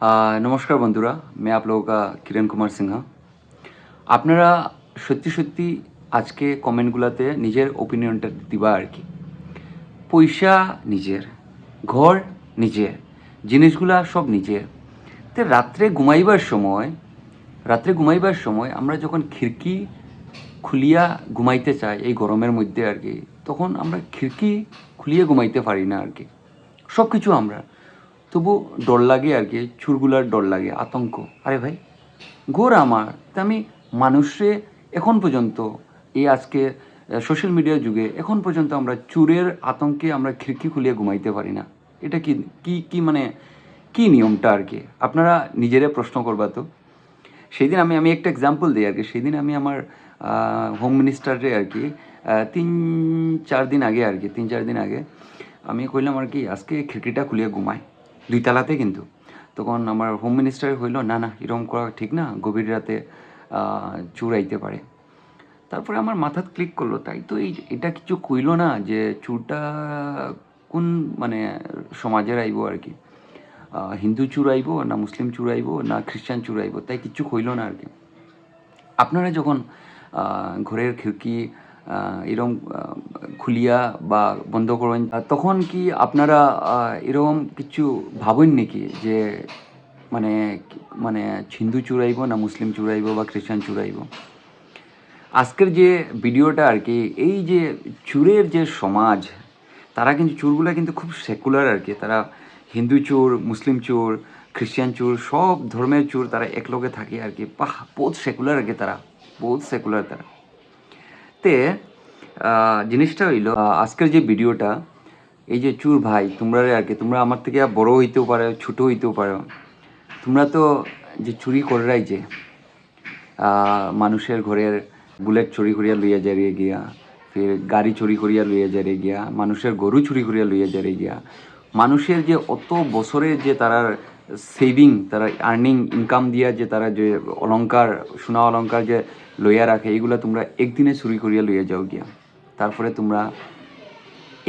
नमस्कार बंधुरा, मैं आप लोगों का किरण कुमार सिन्हा। আপনারা সত্যি সত্যি আজকে কমেন্টগুলোতে নিজের ওপিনিয়নটা দিবা আর কি। পয়সা নিজের, ঘর নিজের, জিনিসগুলা সব নিজের। তো রাত্রে ঘুমাইবার সময় আমরা যখন খিড়কি খুলিয়া ঘুমাইতে চাই এই গরমের মধ্যে আর কি, তখন আমরা খিড়কি খুলিয়ে ঘুমাইতে পারি না আর কি। সব কিছু আমরা, তবু ডর লাগে আর কি, চুরগুলার ডর লাগে, আতঙ্ক। আরে ভাই, ঘোর আমার, তা আমি মানুষে এখন পর্যন্ত এই আজকে সোশ্যাল মিডিয়ার যুগে এখন পর্যন্ত আমরা চুরের আতঙ্কে আমরা খিড়কি খুলিয়ে ঘুমাইতে পারি না। এটা কি কি কি মানে কি নিয়মটা আর কি? আপনারা নিজেরা প্রশ্ন করবা তো। সেই দিন আমি একটা এক্সাম্পল দিই আর কি। সেই দিন আমি আমার হোম মিনিস্টারে আর কি 3-4 দিন আগে আর কি 3-4 দিন আগে আমি কইলাম আর কি আজকে খিড়কিটা খুলিয়ে ঘুমাই, 2 তলাতে কিন্তু। তখন আমার হোম মিনিস্টার হইল, না না, এরকম করা ঠিক না, গভীর রাতে চোর আইতে পারে। তারপরে আমার মাথাত ক্লিক করলো, তাই তো এটা কিছু কইল না যে চোরটা কোন মানে সমাজের আইব আর কি, হিন্দু চোর আইব না মুসলিম চোর আইব না খ্রিস্টান চোর আইব, তাই কিচ্ছু কইল না আর কি। আপনারা যখন ঘরের খিড়কি এরকম খুলিয়া বা বন্ধ করেন, তখন কি আপনারা এরকম কিছু ভাবেন নাকি যে মানে মানে হিন্দু চুরাইব না মুসলিম চুরাইব বা খ্রিস্টান চুরাইব? আজকের যে ভিডিওটা আর কি, এই যে চোরের যে সমাজ, তারা কিন্তু চোরগুলা কিন্তু খুব সেকুলার আর কি। তারা হিন্দু চোর, মুসলিম চোর, খ্রিস্টান চোর, সব ধর্মের চোর তারা একলগে থাকে আর কি। বহুত সেকুলার আর কি, তারা বহুত সেকুলার তারা। তে জিনিসটা হইলো, আজকের যে ভিডিওটা, এই যে চোর ভাই তোমরা আর কি, তোমরা আমার থেকে বড় হইতেও পারো, ছোট হইতেও পারো, তোমরা তো যে চুরি করাই যে মানুষের ঘরের বুলেট চুরি করিয়া লইয়া যারে গিয়া, ফির গাড়ি চুরি করিয়া লইয়া যারে গিয়া, মানুষের গরু চুরি করিয়া লইয়া যারে গিয়া, মানুষের যে অত বছরের যে তারার সেভিং, তারা আর্নিং ইনকাম দিয়া যে তারা যে অলংকার, সোনা অলংকার যে লইয়া রাখে, এইগুলা তোমরা একদিনে চুরি করিয়া লইয়া যাও গিয়া। তারপরে তোমরা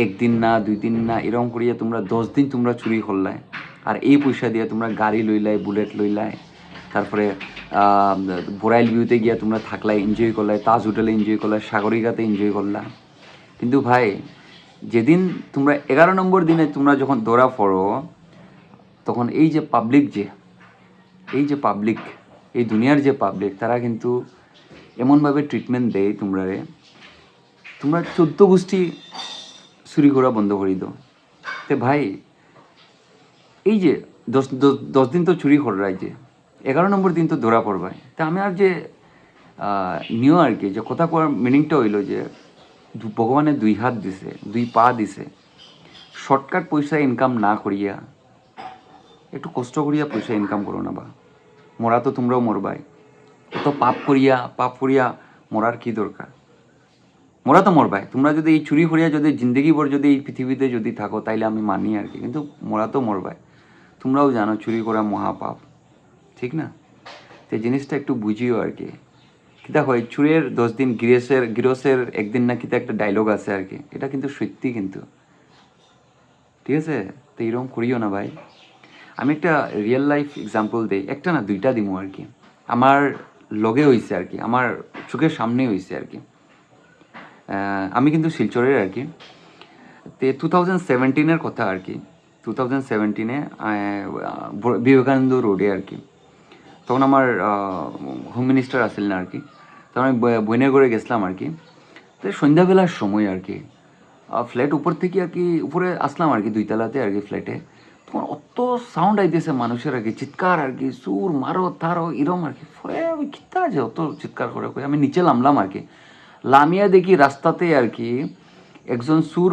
একদিন না 2 দিন না এরকম করিয়া তোমরা 10 দিন তোমরা চুরি করলাই, আর এই পয়সা দিয়ে তোমরা গাড়ি লইলাই, বুলেট লইলাই, তারপরে বোরাইল ভিউতে গিয়া তোমরা থাকলাই, এনজয় করলাই, তাজ হোটেলে এনজয় করলাই, সাগরিকাতে এনজয় করলা। কিন্তু ভাই, যেদিন তোমরা 11 নম্বর দিনে তোমরা যখন ধরা পড়ো, তখন এই যে পাবলিক, এই দুনিয়ার যে পাবলিক, তারা কিন্তু এমনভাবে ট্রিটমেন্ট দেয় তোমরারে, তোমরা 14 গোষ্ঠী চুরি করা বন্ধ করে দাও। তে ভাই, এই যে 10 দিন তো চুরি করাই, যে 11 নম্বর দিন তো ধরা পড়বাই। তা আমি আর যে নিও আর কি, যে কথা কোয়ার মিনিংটা হইলো যে ভগবানের 2 হাত দিছে, 2 পা দিছে, শর্টকাট পয়সা ইনকাম না করিয়া একটু কষ্ট করিয়া পয়সা ইনকাম করো না। বা মরা তো তোমরাও মরবাই, এত পাপ করিয়া মরার কি দরকার? মরা তো মরবাই, তোমরা যদি এই চুরি করিয়া যদি জিন্দগি ভর যদি এই পৃথিবীতে যদি থাকো, তাইলে আমি মানি আর কি, কিন্তু মরা তো মরবাই। তোমরাও জানো চুরি করা মহাপাপ, ঠিক না? তো জিনিসটা একটু বুঝিও আর কি। কিতা হয়, চুরের 10 দিন, গিরসের একদিন না, কিতা একটা ডায়লগ আছে আর কি, এটা কিন্তু সত্যি কিন্তু, ঠিক আছে? তো এরকম করিও না ভাই। আমি একটা রিয়েল লাইফ এক্সাম্পল দিই, একটা না 2টা দিমো আর কি। আমার লগে হয়েছে আর কি, আমার চোখের সামনেই হয়েছে আর কি। আমি কিন্তু শিলচরের আর কি। তো 2017-এর কথা আর কি, 2017-এ বিবেকানন্দ রোডে আর কি। তখন আমার হোম মিনিস্টার আসিল না আর কি। তখন আমি বইনের ঘরে গেছিলাম আর কি। তো সন্ধ্যাবেলার সময় আর কি, ফ্ল্যাট উপর থেকে আর কি উপরে আসলাম আর কি, 2 তলাতে আর কি ফ্ল্যাটে। তখন অত সাউন্ড আইতেছে মানুষের আর কি, চিৎকার আর কি, সুর মারো তারো এরম আর কি। পরে আমি কিতা আছে অত চিৎকার করে, আমি নিচে নামলাম আর কি। লামিয়া দেখি রাস্তাতে আর কি একজন সুর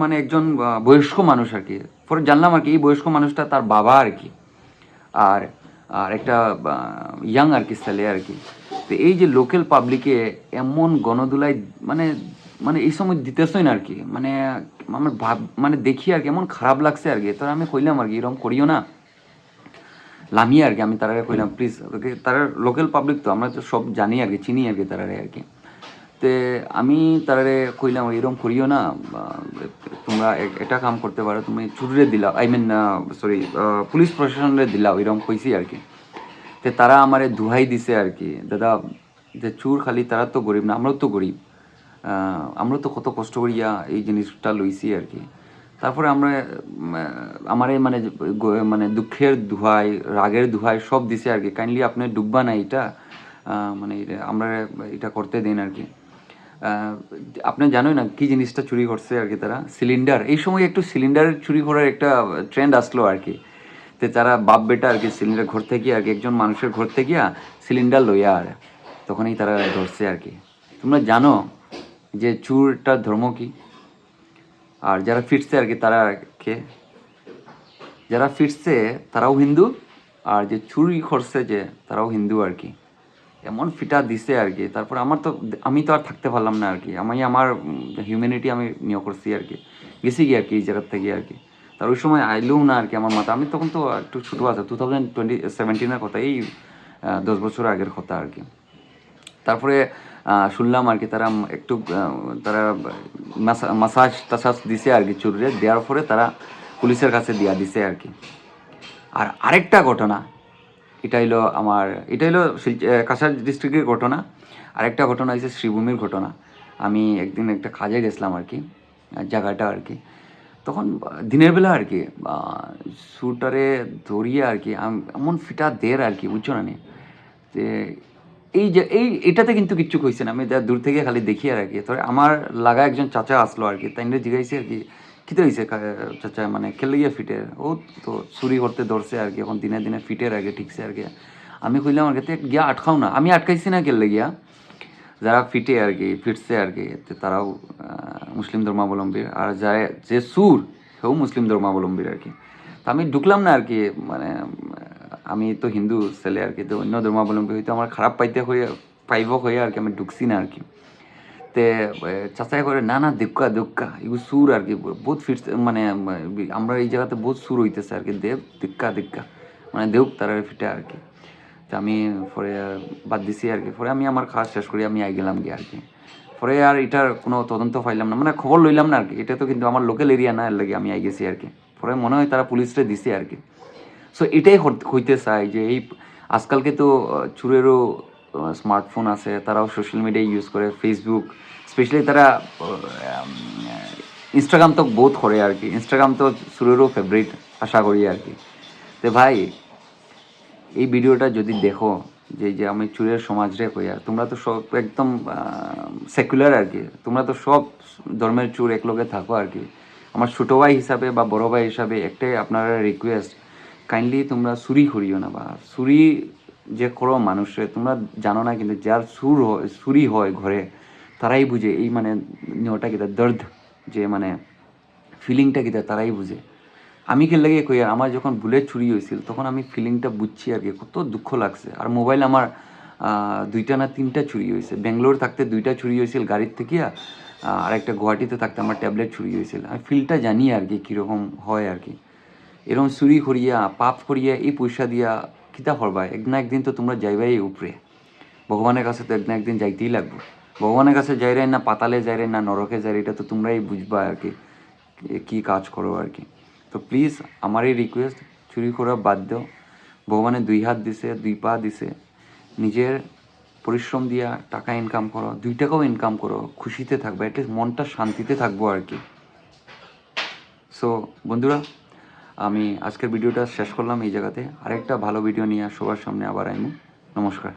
মানে একজন বয়স্ক মানুষ আর কি। পরে জানলাম আর কি এই বয়স্ক মানুষটা তার বাবা আর কি, আর আর একটা ইয়াং আর কি ছেলে আর কি। তো এই যে লোকাল পাবলিকে এমন গণদুলাই মানে মানে এই সময় দিতেছই না আর কি, মানে আমার মানে দেখি আর কি এমন খারাপ লাগছে আর কি। তো আমি কইলাম আর কি এরকম করিও না, লামিয়ে আর কি আমি তারা কইলাম প্লিজ, তারা লোকাল পাবলিক তো আমরা তো সব জানি আর কি, চিনি আর কি তারা আর কি। তে আমি তারে কইলাম এরকম করিও না, তোমরা এটা কাম করতে পারো, তুমি চুরিরে দিলাও, আই মিন সরি পুলিশ প্রশাসনরে দিলাও, এরকম কইছি আর কি। তে তারা আমারে দুহাই দিছে আর কি, দাদা যে চুর খালি তারা তো গরিব না, আমরাও তো গরিব, আমরাও তো কত কষ্ট করিয়া এই জিনিসটা লইছি আর কি। তারপরে আমরা আমারে মানে মানে দুঃখের দুহাই, রাগের দুহাই সব দিছে আর কি, কাইন্ডলি আপনি ডুববা না এটা, মানে আমরা এটা করতে দিন আর কি। আপনি জানোই না কি জিনিসটা চুরি করছে আর কি তারা, সিলিন্ডার। এই সময় একটু সিলিন্ডার চুরি করার একটা ট্রেন্ড আসলো আর কি। তো তারা বাপ বেটা আর কি সিলিন্ডার ঘর থেকে আর কি, একজন মানুষের ঘর থেকে সিলিন্ডার লইয়া আর তখনই তারা ধরছে আর কি। তোমরা জানো যে চুরটার ধর্ম কি? আর যারা ফিরছে আর কি তারা কে? যারা ফিরছে তারাও হিন্দু, আর যে চুরি করছে যে তারাও হিন্দু আর কি। এমন ফিটা দিছে আর কি, তারপর আমি তো আর থাকতে পারলাম না আর কি, আমার হিউম্যানিটি আমি নিয়ে করছি আর কি, গেছি গিয়ে আর কি এই জায়গার থেকে আর কি। তার ওই সময় আইলেও না আর কি আমার মাথা, আমি তখন তো একটু ছোটো আছে, 2017 কথা, এই 10 বছর আগের কথা আর কি। তারপরে শুনলাম আর কি তারা একটু তারা মাসাজ টাসাজ দিছে আর কি চুরিরে, দেওয়ার পরে তারা পুলিশের কাছে দিয়া দিছে আর কি। আর আরেকটা ঘটনা, এটা হলো কাছাড় ডিস্ট্রিক্টের ঘটনা। আরেকটা ঘটনা হয়েছে শ্রীভূমির ঘটনা। আমি একদিন একটা কাজে গেছিলাম আর কি, জায়গাটা আর কি, তখন দিনের বেলা আর কি শ্যুটারে ধরিয়ে আর কি এমন ফিটা দের আর কি, বুঝছো না? যে এটাতে কিন্তু কিচ্ছু কইছে না, আমি দূর থেকে খালি দেখি আর কি। তবে আমার লাগা একজন চাচা আসলো আর কি, তাই জিজ্ঞাসি আর কি কীতে হয়েছে চাচা, মানে খেলে গিয়ে ফিটের, ও তো চুরি করতে ধরছে আর কি, এখন দিনে দিনে ফিটের আগে ঠিকছে আর কি। আমি কইলাম আর কি গিয়া আটকাও না, আমি আটকাইছি না খেললে গিয়া, যারা ফিটে আর কি ফিরছে আর কি তারাও মুসলিম ধর্মাবলম্বীর, আর যে সুর সেও মুসলিম ধর্মাবলম্বীর আর কি। তা আমি ঢুকলাম না আর কি, মানে আমি তো হিন্দু ছেলে আর কি, তো অন্য ধর্মাবলম্বী হয়তো আমার খারাপ পাইব হয়ে আর কি আমি ঢুকছি না আর কি। তে চাচাই করে না না দেখা এগুলো সুর আর কি, বহুত ফিট, মানে আমরা এই জায়গাতে বহুত সুর হইতেছে আর কি, দেখা মানে দেউক তারা ফিটে আর কি। তা আমি পরে বাদ দিছি আর কি। পরে আমি আমার কাজ শেষ করি আমি আই গেলাম গিয়ে আর কি। পরে আর এটার কোনো তদন্ত পাইলাম না, মানে খবর লইলাম না আর কি, এটা তো কিন্তু আমার লোকাল এরিয়া না, এর লাগে আমি আই গেছি আর কি। পরে মনে হয় তারা পুলিশরে দিছে আর কি। সো এটাই হইতে চাই যে এই আজকালকে তো চুরেরও স্মার্টফোন আছে, তারাও সোশ্যাল মিডিয়া ইউজ করে, ফেসবুক স্পেশালি তারা ইনস্টাগ্রাম তো বহুত করে আর কি, ইনস্টাগ্রাম তো চুরেরও ফেভারিট আশা করি আর কি। তো ভাই এই ভিডিওটা যদি দেখো, যে আমি চুরের সমাজ রে কইয়া, তোমরা তো সব একদম সেকুলার আর কি, তোমরা তো সব ধর্মের চুর একলগে থাকো আর কি। আমার ছোটো ভাই হিসাবে বা বড় ভাই হিসাবে একটাই আপনারা রিকোয়েস্ট, কাইন্ডলি তোমরা চুরি করিও না, বা চুরি যে করো মানুষে তোমরা জানো না, কিন্তু যার চুরি হয় ঘরে তারাই বুঝে এই মানে নিয়টা কিতা দর্দ, যে মানে ফিলিংটা কিতা তারাই বুঝে। আমি কে লাগে কই, আমার যখন বুলেট চুরি হয়েছিল তখন আমি ফিলিংটা বুঝছি আর কি, কত দুঃখ লাগছে। আর মোবাইল আমার 2টা না 3টা চুরি হয়েছে, ব্যাঙ্গালোর থাকতে 2টা চুরি হয়েছিল গাড়ির থেকে, আর একটা গুয়াহাটিতে থাকতে আমার ট্যাবলেট চুরি হয়েছিল। আমি ফিলটা জানি আর কি কীরকম হয় আর কি। এরকম চুরি করিয়া পাপ করিয়া এই পয়সা দিয়া কিতা করবা, এক না একদিন তো তোমরা যাইবাই উপরে, ভগবানের কাছে তো এক না একদিন যাইতেই লাগবো। ভগবানের কাছে যাইরে না পাতালে যাইরে না নরকে যাইরে, এটা তো তোমরাই বুঝবা আর কি কী কাজ করো আর কি। তো প্লিজ আমার এই রিকোয়েস্ট, চুরি করা বাদ দাও। ভগবানের 2 হাত দিছে, 2 পা দিছে, নিজের পরিশ্রম দিয়া টাকা ইনকাম করো, 2 টাকাও ইনকাম করো, খুশিতে থাকবে, অ্যাটলিস্ট মনটা শান্তিতে থাকবো আর কি। সো বন্ধুরা, আমি আজকের ভিডিওটা শেষ করলাম এই জায়গাতে, আরেকটা ভালো ভিডিও নিয়ে সবার সামনে আবার আইমু। নমস্কার।